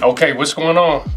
Okay, what's going on?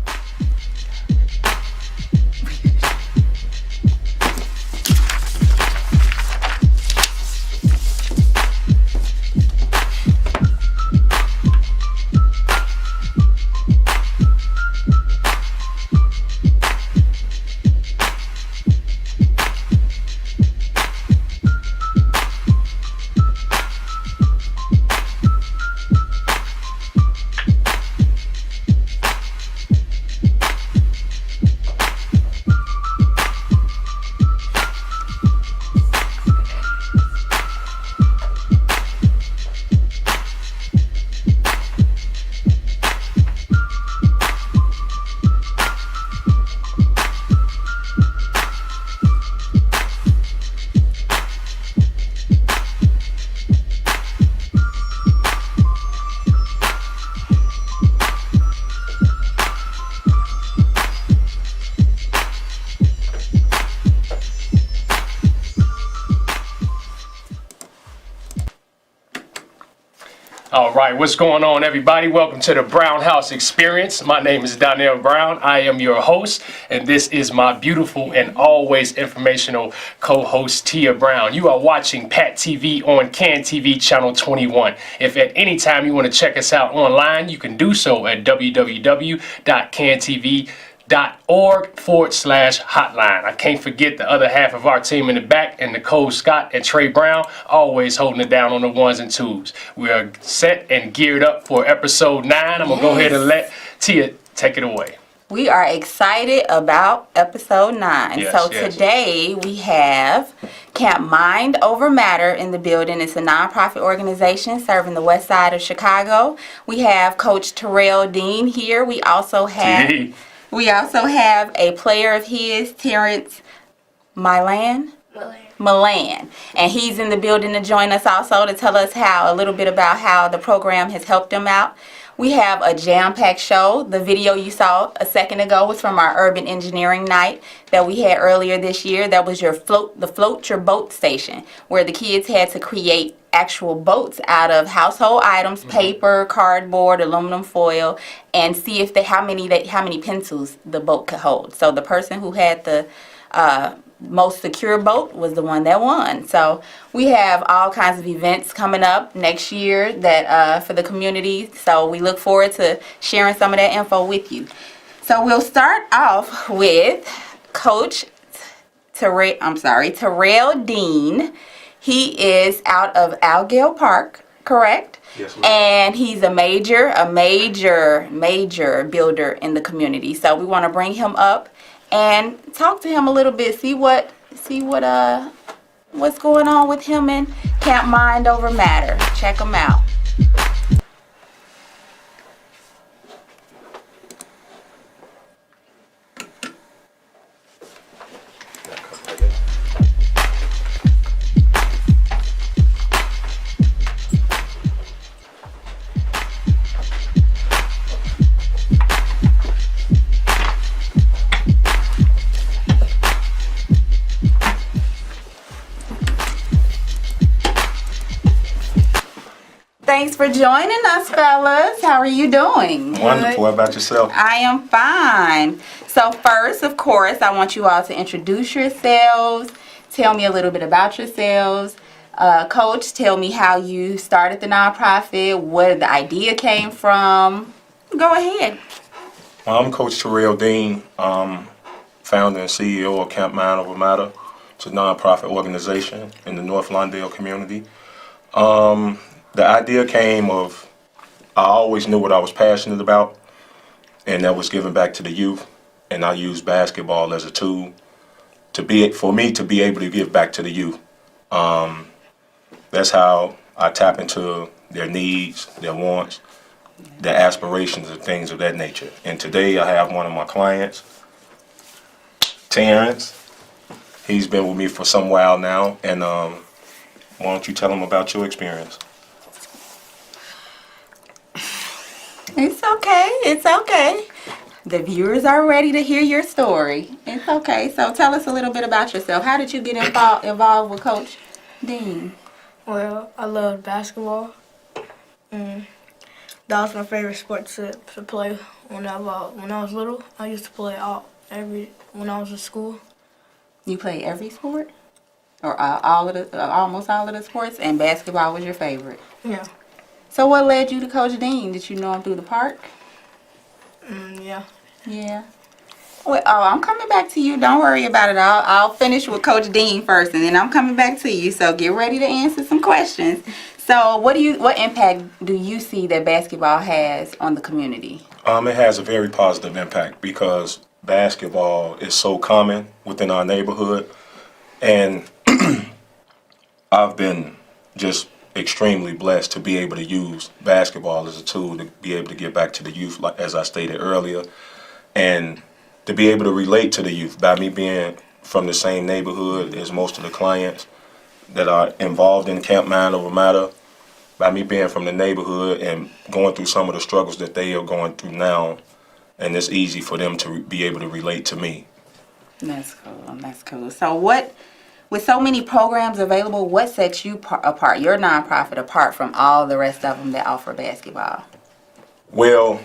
All right, what's going on, everybody? Welcome to the Brown House Experience. My name is Donnell Brown. I am your host, and this is my beautiful and always informational co-host, Tia Brown. You are watching P.A.T. TV on CAN TV Channel 21. If at any time you want to check us out online, you can do so at www.cantv.org/hotline. I can't forget the other half of our team in the back, and Nicole Scott and Trey Brown, always holding it down on the ones and twos. We are set and geared up for episode 9. I'm going to go ahead and let Tia take it away. We are excited about episode 9. Yes. Today we have Camp Mind Over Matter in the building. It's a nonprofit organization serving the west side of Chicago. We have Coach Terrell Dean here. We also have a player of his, Terrence Milan, and he's in the building to join us also to tell us a little bit about how the program has helped him out. We have a jam-packed show. The video you saw a second ago was from our urban engineering night that we had earlier this year. That was the Float Your Boat station, where the kids had to create actual boats out of household items, paper, cardboard, aluminum foil, and see if how many pencils the boat could hold. So the person who had the most secure boat was the one that won. So we have all kinds of events coming up next year that for the community. So we look forward to sharing some of that info with you. So we'll start off with Coach Terrell Dean. He is out of Algale Park, correct? Yes, ma'am. And he's a major builder in the community. So we want to bring him up and talk to him a little bit, see what's going on with him and Camp Mind Over Matter. Check him out. Thanks for joining us, fellas. How are you doing? Wonderful. How about yourself? I am fine. So first, of course, I want you all to introduce yourselves. Tell me a little bit about yourselves. Coach, tell me how you started the nonprofit, where the idea came from. Go ahead. I'm Coach Terrell Dean, founder and CEO of Camp Mind Over Matter. It's a nonprofit organization in the North Lawndale community. The idea came of, I always knew what I was passionate about, and that was giving back to the youth. And I used basketball as a tool for me to be able to give back to the youth. That's how I tap into their needs, their wants, their aspirations, and things of that nature. And today I have one of my clients, Terrence. He's been with me for some while now, and why don't you tell him about your experience? It's okay. The viewers are ready to hear your story. It's okay. So tell us a little bit about yourself. How did you get involved with Coach Dean? Well, I loved basketball. That was my favorite sport to play when I was little. I used to play when I was in school. You play every sport? Or all of the, almost all of the sports? And basketball was your favorite? Yeah. So what led you to Coach Dean? Did you know him through the park? Yeah. Yeah. Well, oh, I'm coming back to you. Don't worry about it. I'll finish with Coach Dean first, and then I'm coming back to you. So get ready to answer some questions. So what impact do you see that basketball has on the community? It has a very positive impact because basketball is so common within our neighborhood, and I've been just extremely blessed to be able to use basketball as a tool to be able to get back to the youth, like as I stated earlier, and to be able to relate to the youth by me being from the same neighborhood as most of the clients that are involved in Camp Mind Over Matter, by me being from the neighborhood and going through some of the struggles that they are going through now, and it's easy for them to be able to relate to me. That's cool. That's cool. So with so many programs available, what sets you apart, your nonprofit, apart from all the rest of them that offer basketball? Well,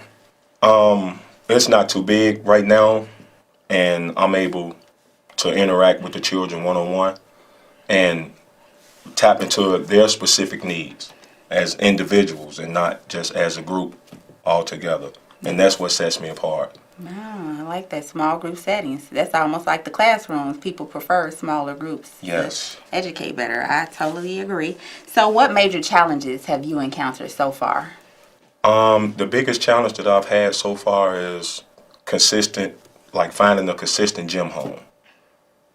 it's not too big right now, and I'm able to interact with the children one-on-one and tap into their specific needs as individuals and not just as a group altogether. And that's what sets me apart. Oh, I like that, small group settings. That's almost like the classrooms. People prefer smaller groups Yes. to educate better. I totally agree. So what major challenges have you encountered so far? The biggest challenge that I've had so far is finding a consistent gym home.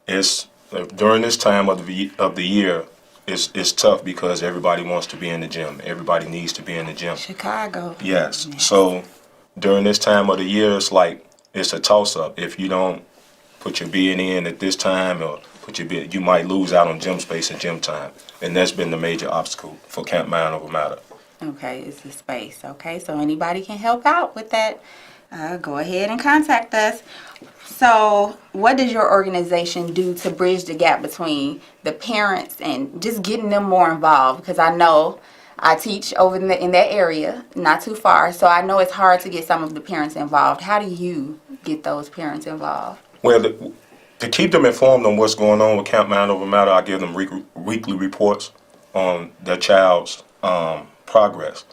It's during this time of the year, it's tough because everybody wants to be in the gym. Everybody needs to be in the gym. Chicago. Yes. So during this time of the year, it's a toss-up. If you don't put your bid in at this time or put your bid, you might lose out on gym space and gym time. And that's been the major obstacle for Camp Mind Over Matter. Okay, it's the space. Okay, so anybody can help out with that. Go ahead and contact us. So what does your organization do to bridge the gap between the parents and just getting them more involved? Because I know I teach over in that area, not too far, so I know it's hard to get some of the parents involved. How do you get those parents involved? Well, to keep them informed on what's going on with Camp Mind Over Matter, I give them weekly reports on their child's progress.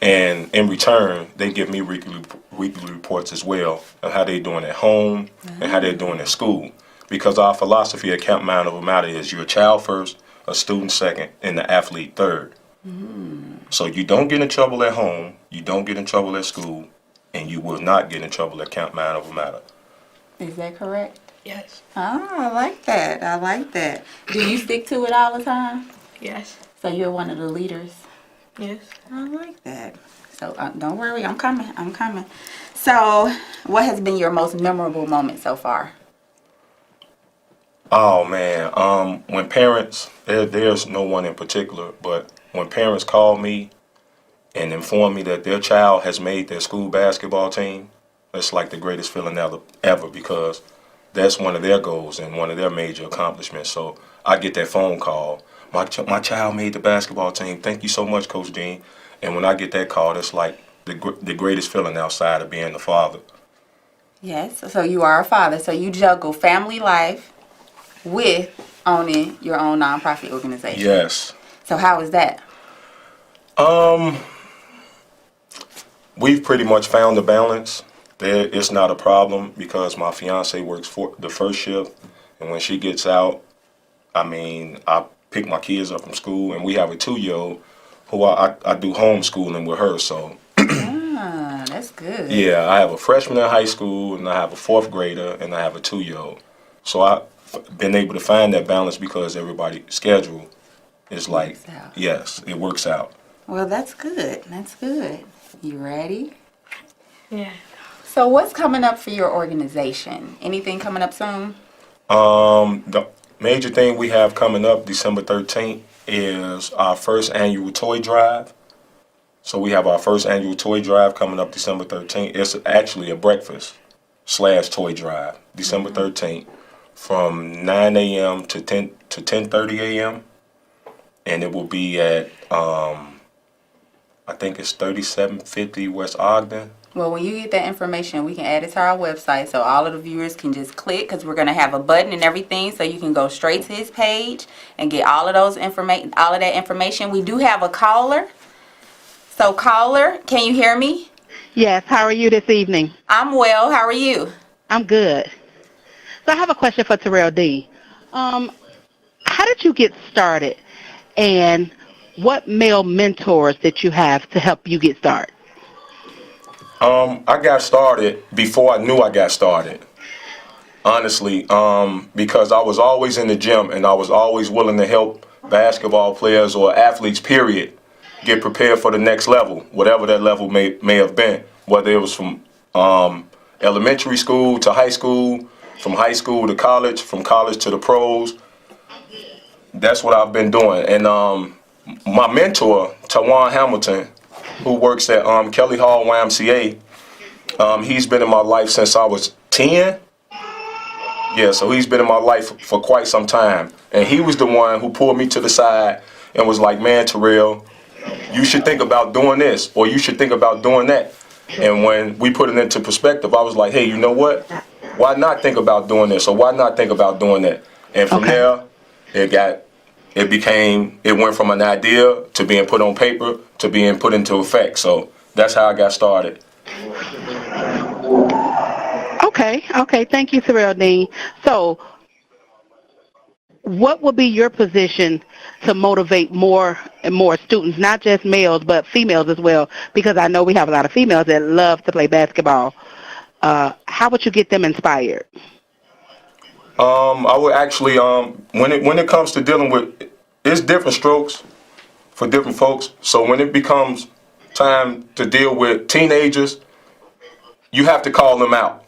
And in return, they give me weekly reports as well of how they're doing at home and how they're doing at school. Because our philosophy at Camp Mind Over Matter is you're a child first, a student second, and the athlete third. So you don't get in trouble at home, you don't get in trouble at school, and you will not get in trouble at Camp Mind Over Matter. Is that correct? Yes. Oh, I like that. I like that. Do you stick to it all the time? Yes. So you're one of the leaders? Yes. I like that. So don't worry, I'm coming. I'm coming. So what has been your most memorable moment so far? Oh man, when parents, there's no one in particular, but when parents call me and inform me that their child has made their school basketball team, that's like the greatest feeling ever because that's one of their goals and one of their major accomplishments. So I get that phone call. My child made the basketball team. Thank you so much, Coach Dean. And when I get that call, it's like the greatest feeling outside of being a father. Yes. So you are a father. So you juggle family life with owning your own nonprofit organization. Yes. So how is that? We've pretty much found the balance. It's not a problem because my fiance works for the first shift, and when she gets out, I pick my kids up from school, and we have a 2-year-old who I do homeschooling with her. So That's good. yeah, I have a freshman in high school, and I have a 4th grader, and I have a 2-year-old. So I've been able to find that balance because everybody's schedule is like, Works out. yes, it works out. Well, that's good. That's good. You ready? Yeah. So what's coming up for your organization? Anything coming up soon? The major thing we have coming up December 13th is our first annual toy drive. So we have our first annual toy drive coming up December 13th. It's actually a breakfast/toy drive, December 13th, from 9 a.m. to 10:30 a.m. And it will be at I think it's 3750 West Ogden. Well, when you get that information, we can add it to our website so all of the viewers can just click, because we're going to have a button and everything, so you can go straight to his page and get all of that information. We do have a caller. So caller, can you hear me? Yes, how are you this evening? I'm well. How are you? I'm good. So I have a question for Terrell D. How did you get started, and what male mentors did you have to help you get started? I got started before I knew I got started. Honestly, because I was always in the gym and I was always willing to help basketball players or athletes, period, get prepared for the next level, whatever that level may have been, whether it was from elementary school to high school, from high school to college, from college to the pros. That's what I've been doing. And my mentor, Tawan Hamilton, who works at Kelly Hall YMCA, he's been in my life since I was 10. Yeah, so he's been in my life for quite some time. And he was the one who pulled me to the side and was like, man, Terrell, you should think about doing this, or you should think about doing that. And when we put it into perspective, I was like, hey, you know what? Why not think about doing this, or why not think about doing that? And from there, it went from an idea to being put on paper to being put into effect. So that's how I got started. Okay. Thank you, Terrell D. So what would be your position to motivate more and more students, not just males, but females as well? Because I know we have a lot of females that love to play basketball. How would you get them inspired? I would actually, when it comes to dealing with, it's different strokes for different folks. So when it becomes time to deal with teenagers, you have to call them out.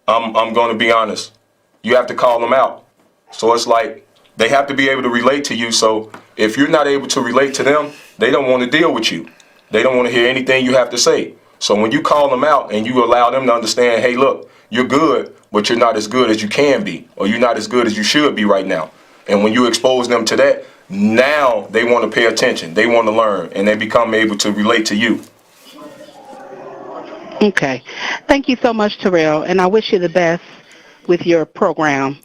I'm going to be honest. You have to call them out. So it's like they have to be able to relate to you. So if you're not able to relate to them, they don't want to deal with you. They don't want to hear anything you have to say. So when you call them out and you allow them to understand, hey, look, you're good, but you're not as good as you can be, or you're not as good as you should be right now. And when you expose them to that, now they want to pay attention. They want to learn, and they become able to relate to you. Okay. Thank you so much, Terrell, and I wish you the best with your program.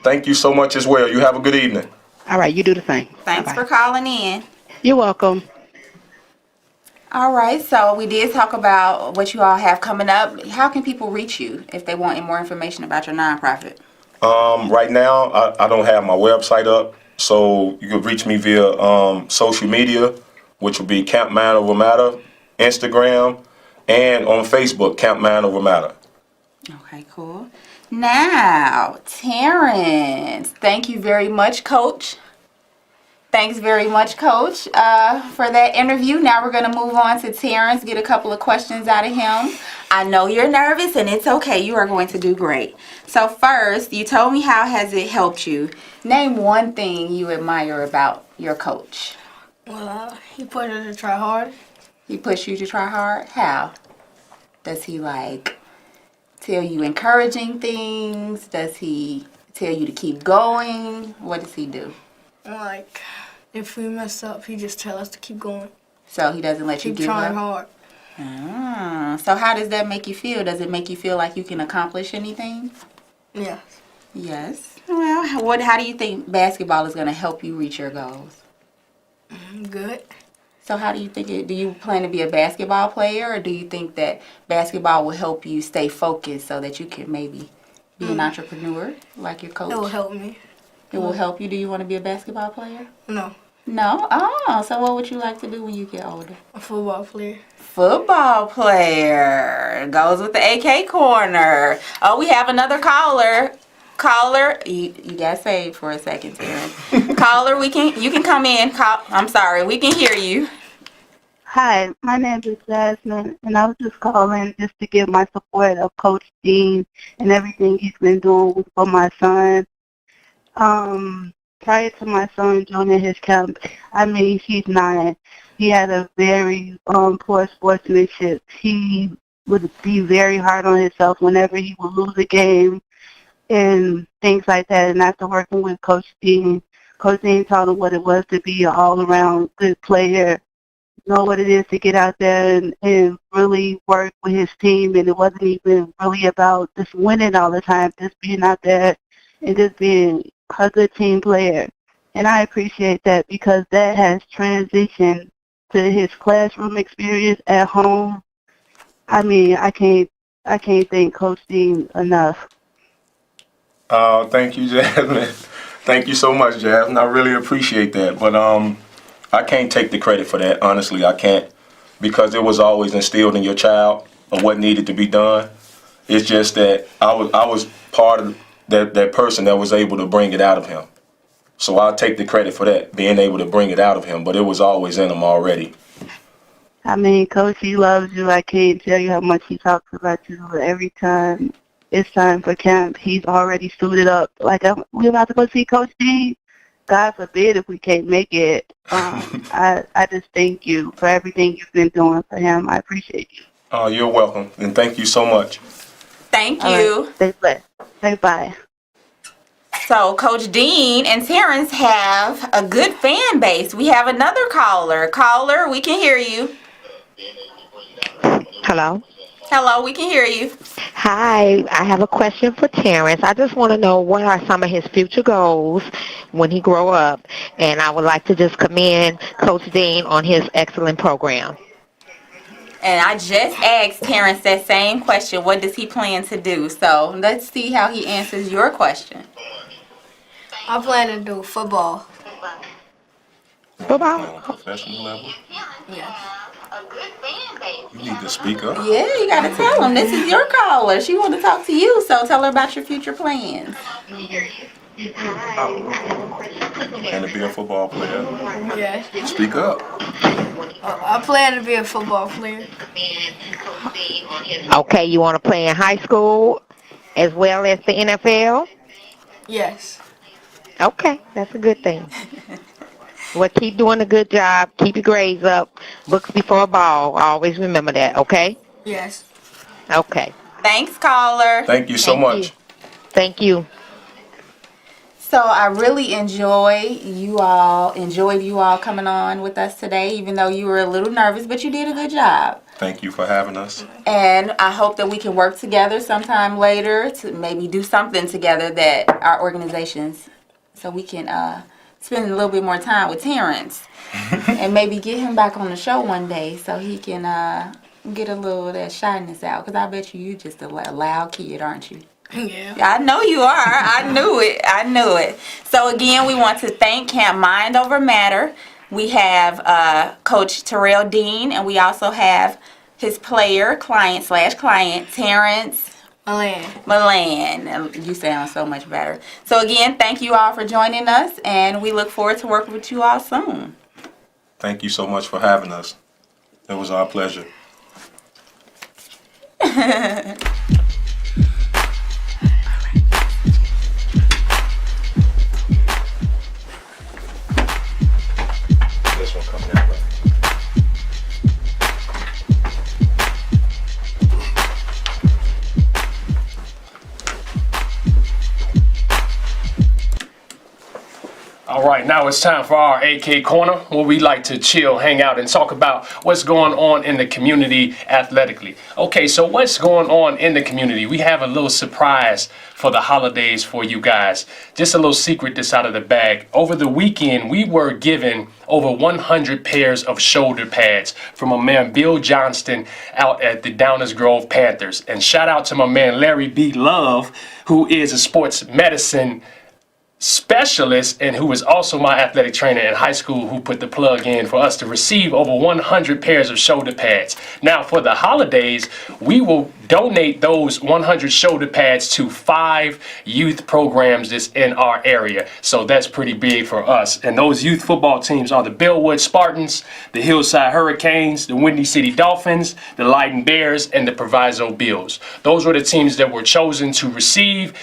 Thank you so much as well. You have a good evening. All right, you do the same. Thanks Bye-bye. for calling in. You're welcome. All right, so we did talk about what you all have coming up. How can people reach you if they want more information about your nonprofit? Right now, I don't have my website up, so you can reach me via social media, which will be Camp Mind Over Matter, Instagram, and on Facebook, Camp Mind Over Matter. Okay, cool. Now, Terrence, thank you very much, Coach. Thanks very much, Coach, for that interview. Now we're going to move on to Terrence, get a couple of questions out of him. I know you're nervous, and it's okay. You are going to do great. So first, you told me how has it helped you. Name one thing you admire about your coach. Well, he pushed us to try hard. He pushed you to try hard? How? Does he, like, tell you encouraging things? Does he tell you to keep going? What does he do? Like, if we mess up, he just tell us to keep going. So he doesn't let you Keep give trying up? hard. So how does that make you feel? Does it make you feel like you can accomplish anything? Yes. Yes. Well, how do you think basketball is going to help you reach your goals? Good. So how do you think do you plan to be a basketball player, or do you think that basketball will help you stay focused so that you can maybe be an entrepreneur like your coach? It will help me. It will help you. Do you want to be a basketball player? No. No? Oh, so what would you like to do when you get older? A football player. Football player. Goes with the AK corner. Oh, we have another caller. Caller, you got saved for a second, Terrence. Caller, you can come in. I'm sorry, we can hear you. Hi, my name is Jasmine, and I was just calling just to give my support of Coach Dean and everything he's been doing for my son. Prior to my son joining his camp, he's 9. He had a very poor sportsmanship. He would be very hard on himself whenever he would lose a game and things like that. And after working with Coach Dean taught him what it was to be an all-around good player, know what it is to get out there and really work with his team. And it wasn't even really about just winning all the time, just being out there and just being a good team player. And I appreciate that because that has transitioned to his classroom experience at home. I mean, I can't thank Coach Dean enough. Thank you, Jasmine. Thank you so much, Jasmine. I really appreciate that. But I can't take the credit for that. Honestly, I can't, because it was always instilled in your child of what needed to be done. It's just that I was part of that person that was able to bring it out of him. So I'll take the credit for that, being able to bring it out of him. But it was always in him already. I mean, Coach, he loves you. I can't tell you how much he talks about you. Every time it's time for camp, he's already suited up. Like, we're about to go see Coach D. God forbid if we can't make it. I just thank you for everything you've been doing for him. I appreciate you. Oh, you're welcome. And thank you so much. Thank All you. right, stay blessed. Say bye. So Coach Dean and Terrence have a good fan base. We have another caller. Caller, we can hear you. Hello. Hello, we can hear you. Hi, I have a question for Terrence. I just want to know what are some of his future goals when he grow up, and I would like to just commend Coach Dean on his excellent program. And I just asked Terrence that same question. What does he plan to do? So let's see how he answers your question. I plan to do football. Football? On a professional level, Yeah. you need to speak up. Yeah, you got to tell him. This is your caller. She want to talk to you, so tell her about your future plans. And to be a football player. Yeah. Speak up. I plan to be a football player. Okay, you want to play in high school as well as the NFL? Yes. Okay, that's a good thing. Well, keep doing a good job. Keep your grades up. Books before a ball. Always remember that, okay? Yes. Okay. Thanks, caller. Thank you so Thank much. Thank you. So I really enjoyed you all coming on with us today, even though you were a little nervous, but you did a good job. Thank you for having us. And I hope that we can work together sometime later to maybe do something together that our organizations, so we can spend a little bit more time with Terrence and maybe get him back on the show one day so he can get a little of that shyness out. Because I bet you just a loud kid, aren't you? Yeah. I know you are. I knew it. So again, we want to thank Camp Mind Over Matter. We have Coach Terrell Dean, and we also have his client, Terrence Milan. You sound so much better. So again, thank you all for joining us, and we look forward to working with you all soon. Thank you so much for having us. It was our pleasure. This one coming out, right? All right, now it's time for our AK Corner, where we like to chill, hang out, and talk about what's going on in the community athletically. Okay, so what's going on in the community? We have a little surprise for the holidays for you guys. Just a little secret this out of the bag. Over the weekend, we were given over 100 pairs of shoulder pads from my man Bill Johnston out at the Downers Grove Panthers. And shout out to my man Larry B. Love, who is a sports medicine specialist and who was also my athletic trainer in high school, who put the plug in for us to receive over 100 pairs of shoulder pads. Now for the holidays, we will donate those 100 shoulder pads to 5 youth programs that's in our area. So that's pretty big for us. And those youth football teams are the Bellwood Spartans, the Hillside Hurricanes, the Windy City Dolphins, the Leiden Bears, and the Proviso Bills. Those were the teams that were chosen to receive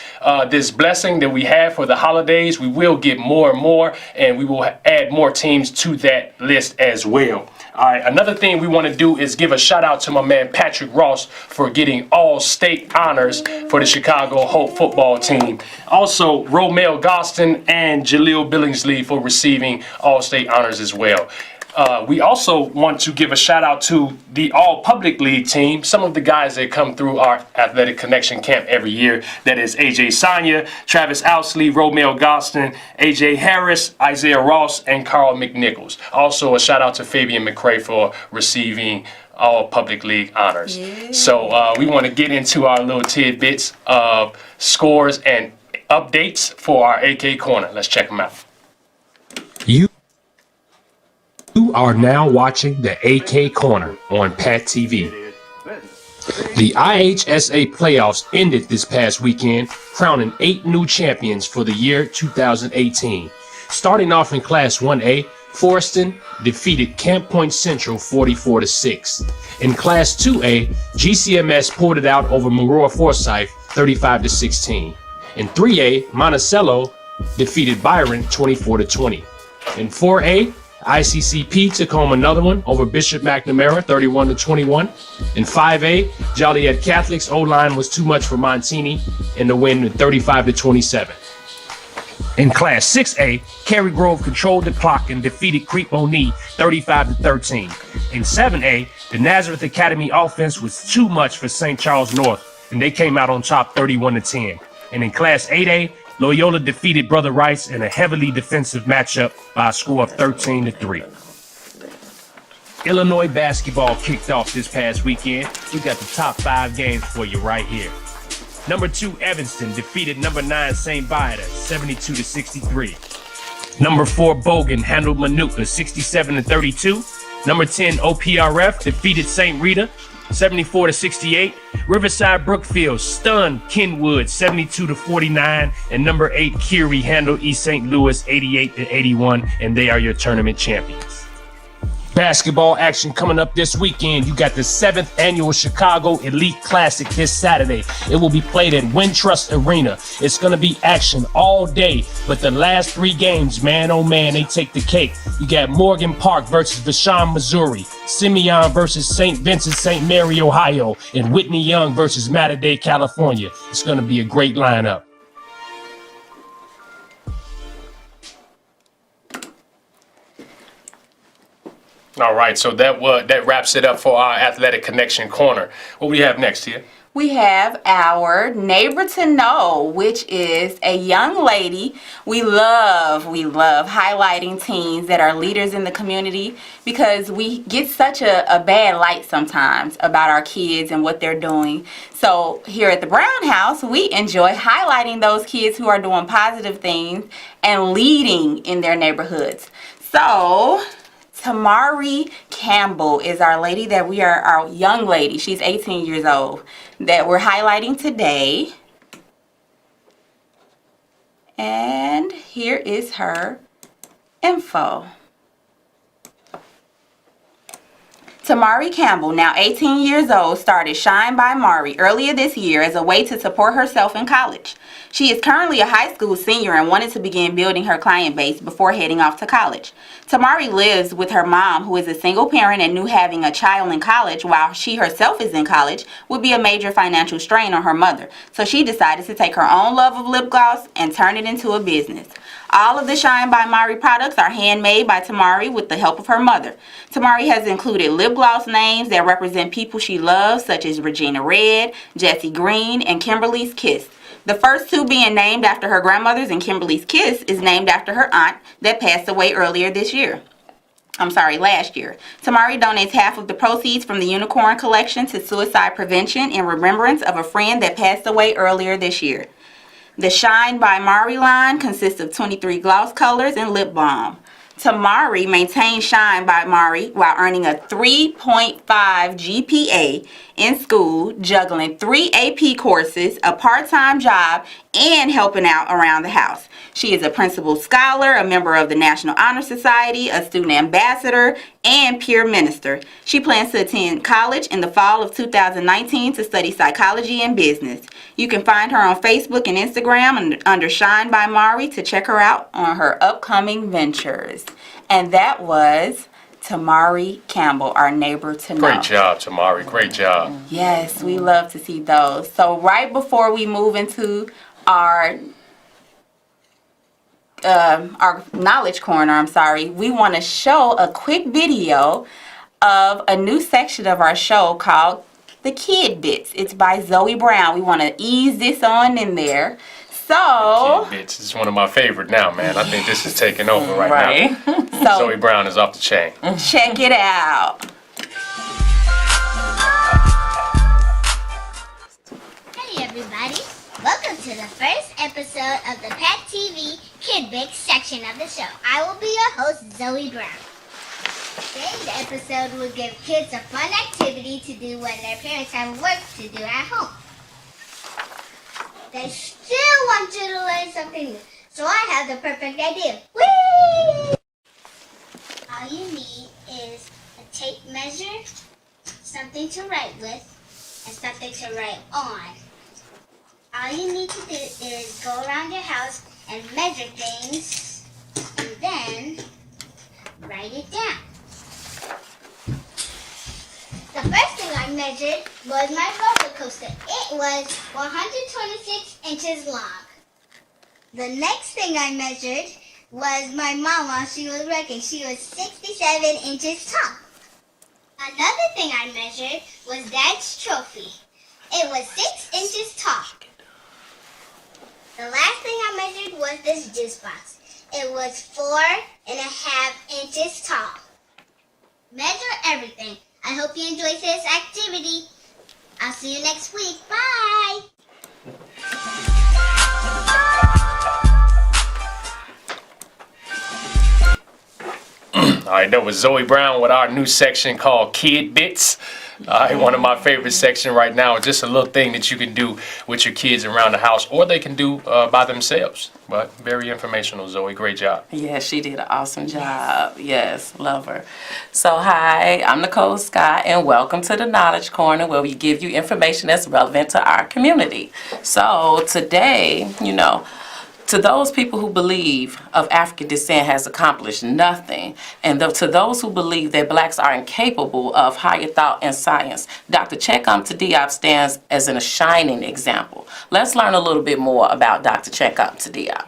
this blessing that we have for the holidays. We will get more and more, and we will add more teams to that list as well. All right, another thing we want to do is give a shout out to my man Patrick Ross for getting all state honors for the Chicago Hope football team. Also, Romel Gostin and Jaleel Billingsley for receiving all state honors as well. We also want to give a shout out to the All Public League team, some of the guys that come through our Athletic Connection camp every year. That is AJ Sanya, Travis Ousley, Romeo Gostin, AJ Harris, Isaiah Ross, and Carl McNichols. Also a shout out to Fabian McCray for receiving All Public League honors. Yeah. So we want to get into our little tidbits of scores and updates for our AK Corner. Let's check them out. You are now watching the AK Corner on P.A.T. TV. The IHSA playoffs ended this past weekend, crowning 8 new champions for the year 2018. Starting off in Class 1A, Forreston defeated Camp Point Central 44-6. In Class 2A, GCMS pulled it out over Maroa Forsyth 35-16. In 3A, Monticello defeated Byron 24-20. In 4A, ICCP took home another one over Bishop McNamara 31-21. In 5A, Joliet Catholic's O-line was too much for Montini in the win 35-27. In Class 6A, Cary Grove controlled the clock and defeated Creek Monee 35-13. In 7A, the Nazareth Academy offense was too much for St. Charles North, and they came out on top 31-10. And in Class 8A, Loyola defeated Brother Rice in a heavily defensive matchup by a score of 13-3. Illinois basketball kicked off this past weekend. We got the top 5 games for you right here. Number 2 Evanston defeated number 9 St. Viator 72-63. Number 4 Bogan handled Manuka 67-32. Number 10 OPRF defeated St. Rita 74-68. Riverside Brookfield stunned Kenwood 72-49, and number 8 Curie handled East St. Louis 88-81, and they are your tournament champions. Basketball action coming up this weekend. You got the 7th annual Chicago Elite Classic this Saturday. It will be played at Wintrust Arena. It's going to be action all day, but the last 3 games, man, oh man, they take the cake. You got Morgan Park versus Vashon, Missouri, Simeon versus St. Vincent St. Mary, Ohio, and Whitney Young versus Mater Dei, California. It's going to be a great lineup. All right, so that wraps it up for our Athletic Connection Corner. What do we have next here? We have our neighbor to know, which is a young lady. We love highlighting teens that are leaders in the community, because we get such a bad light sometimes about our kids and what they're doing. So here at the Brown House, we enjoy highlighting those kids who are doing positive things and leading in their neighborhoods. So Tamari Campbell is our lady that we are, our young lady. She's 18 years old that we're highlighting today. And here is her info. Tamari Campbell, now 18 years old, started Shine by Mari earlier this year as a way to support herself in college. She is currently a high school senior and wanted to begin building her client base before heading off to college. Tamari lives with her mom, who is a single parent and knew having a child in college while she herself is in college would be a major financial strain on her mother. So she decided to take her own love of lip gloss and turn it into a business. All of the Shine by Mari products are handmade by Temari with the help of her mother. Temari has included lip gloss names that represent people she loves, such as Regina Red, Jessie Green, and Kimberly's Kiss. The first 2 being named after her grandmothers, and Kimberly's Kiss is named after her aunt that passed away last year. Temari donates half of the proceeds from the Unicorn Collection to suicide prevention in remembrance of a friend that passed away earlier this year. The Shine by Mari line consists of 23 gloss colors and lip balm. Tamari maintains Shine by Mari while earning a 3.5 GPA in school, juggling 3 AP courses, a part-time job, and helping out around the house. She is a principal scholar, a member of the National Honor Society, a student ambassador, and peer minister. She plans to attend college in the fall of 2019 to study psychology and business. You can find her on Facebook and Instagram under Shine by Mari to check her out on her upcoming ventures. And that was Tamari Campbell, our neighbor to know. Great job, Tamari. Great job. Yes, we love to see those. So right before we move into our our knowledge corner, we want to show a quick video of a new section of our show called The Kid Bits. It's by Zoe Brown. We want to ease this on in there. So, Kid Bits is one of my favorite now, man. I think this is taking over right now. so Zoe Brown is off the chain. check it out. Hey everybody, welcome to the first episode of the P.A.T TV Kid Bits section of the show. I will be your host, Zoe Brown. Today's episode will give kids a fun activity to do when their parents have work to do at home. They still want you to learn something new, so I have the perfect idea. Whee! All you need is a tape measure, something to write with, and something to write on. All you need to do is go around your house and measure things, and then write it down. The first thing I measured was my roller coaster. It was 126 inches long. The next thing I measured was my mama. She was wrecking. She was 67 inches tall. Another thing I measured was Dad's trophy. It was 6 inches tall. The last thing I measured was this juice box. It was 4.5 inches tall. Measure everything. I hope you enjoy this activity. I'll see you next week. Bye! All right, that was Zoe Brown with our new section called Kid Bits. All right, one of my favorite sections right now is just a little thing that you can do with your kids around the house, or they can do by themselves. But very informational, Zoe. Great job. Yeah, she did an awesome job. Yes, love her. So, hi, I'm Nicole Scott, and welcome to the Knowledge Corner, where we give you information that's relevant to our community. So, today, to those people who believe of African descent has accomplished nothing, and to those who believe that blacks are incapable of higher thought and science, Dr. Chekom Diop stands as a shining example. Let's learn a little bit more about Dr. Chekom Diop.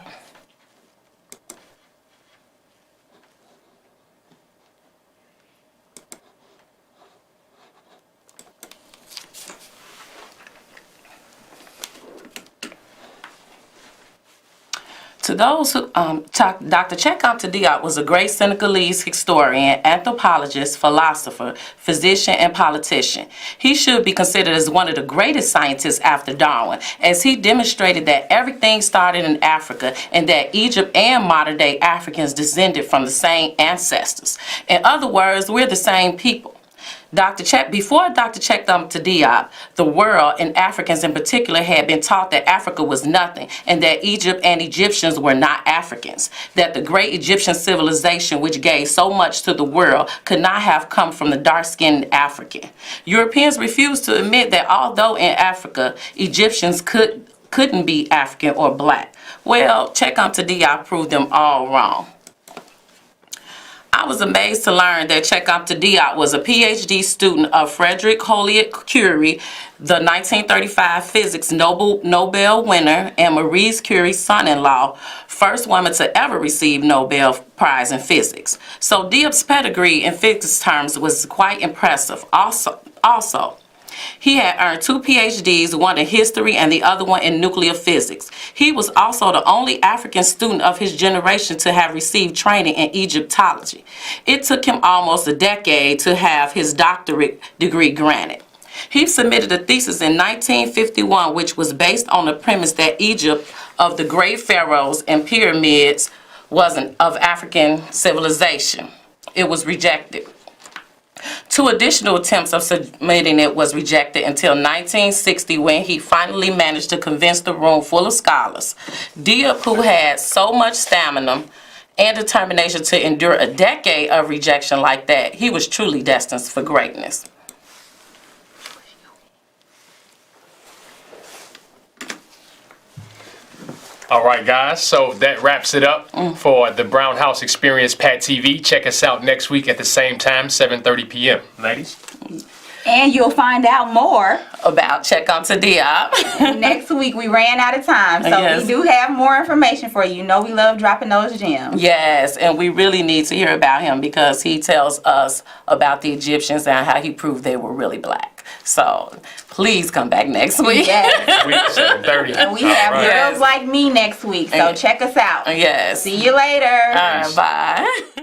To those who, Dr. Chekom Diop was a great Senegalese historian, anthropologist, philosopher, physician, and politician. He should be considered as one of the greatest scientists after Darwin, as he demonstrated that everything started in Africa and that Egypt and modern-day Africans descended from the same ancestors. In other words, we're the same people. Before Dr. Chekom Diop, the world, and Africans in particular, had been taught that Africa was nothing and that Egypt and Egyptians were not Africans, that the great Egyptian civilization, which gave so much to the world, could not have come from the dark-skinned African. Europeans refused to admit that although in Africa, Egyptians couldn't be African or black. Well, Chekom Diop proved them all wrong. I was amazed to learn that Chekom Diop was a PhD student of Frederick Joliot-Curie, the 1935 physics Nobel winner, and Marie Curie's son-in-law, first woman to ever receive Nobel Prize in physics. So Diop's pedigree in physics terms was quite impressive. Also, he had earned 2 PhDs, one in history and the other one in nuclear physics. He was also the only African student of his generation to have received training in Egyptology. It took him almost a decade to have his doctorate degree granted. He submitted a thesis in 1951, which was based on the premise that Egypt, of the great pharaohs and pyramids, wasn't of African civilization. It was rejected. 2 additional attempts of submitting it was rejected until 1960, when he finally managed to convince the room full of scholars. Diop, who had so much stamina and determination to endure a decade of rejection like that, he was truly destined for greatness. All right, guys, so that wraps it up for the Brown House Experience P.A.T TV. Check us out next week at the same time, 7:30 p.m. Ladies? And you'll find out more about Check On to Diop. next week. We ran out of time, so Yes. we do have more information for you. You know we love dropping those gems. Yes, and we really need to hear about him because he tells us about the Egyptians and how he proved they were really black. So please come back next week. Yes. Week 7:30. And we have All right. Girls Like Me next week, so check us out. Yes. See you later. All right, bye.